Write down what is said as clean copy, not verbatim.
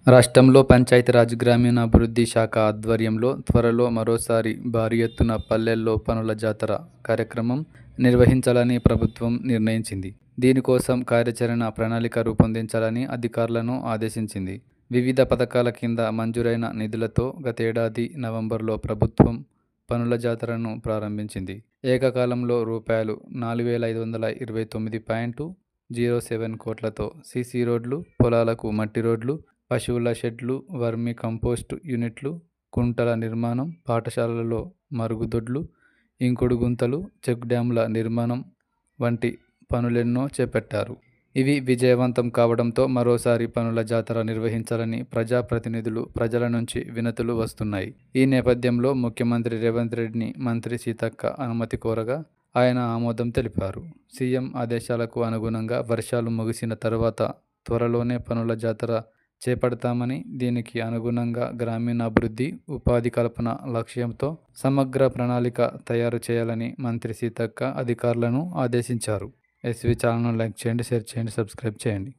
రాష్ట్రంలో పంచాయతీరాజ్ గ్రామీణాభివృద్ధి శాఖ ఆధ్వర్యంలో త్వరలో మరోసారి భారీ ఎత్తున పల్లెల్లో పనుల జాతర కార్యక్రమం నిర్వహించాలని ప్రభుత్వం నిర్ణయించింది. దీనికోసం కార్యాచరణ ప్రణాళిక రూపొందించాలని అధికారులను ఆదేశించింది. వివిధ పథకాల కింద మంజూరైన నిధులతో గతేడాది నవంబర్లో ప్రభుత్వం పనుల జాతరను ప్రారంభించింది. ఏకకాలంలో రూ. 4529.07 కోట్లతో సీసీ రోడ్లు, పొలాలకు మట్టి రోడ్లు, పశువుల షెడ్లు, వర్మీ కంపోస్ట్ యూనిట్లు, కుంటల నిర్మాణం, పాఠశాలలలో మరుగుదొడ్లు, ఇంకుడు గుంతలు, చెక్ డ్యాంల నిర్మాణం వంటి పనులెన్నో చేపట్టారు. ఇవి విజయవంతం కావడంతో మరోసారి పనుల జాతర నిర్వహించాలని ప్రజాప్రతినిధులు, ప్రజల నుంచి వినతులు వస్తున్నాయి. ఈ నేపథ్యంలో ముఖ్యమంత్రి రేవంత్ రెడ్డిని మంత్రి సీతక్క అనుమతి కోరగా ఆయన ఆమోదం తెలిపారు. సీఎం ఆదేశాలకు అనుగుణంగా వర్షాలు ముగిసిన తర్వాత త్వరలోనే పనుల జాతర చేపడతామని, దీనికి అనుగుణంగా గ్రామీణాభివృద్ధి, ఉపాధి కల్పన లక్ష్యంతో సమగ్ర ప్రణాళిక తయారు చేయాలని మంత్రి సీతక్క అధికారులను ఆదేశించారు. ఎస్వీ ఛానల్ను లైక్ చేయండి, షేర్ చేయండి, సబ్స్క్రైబ్ చేయండి.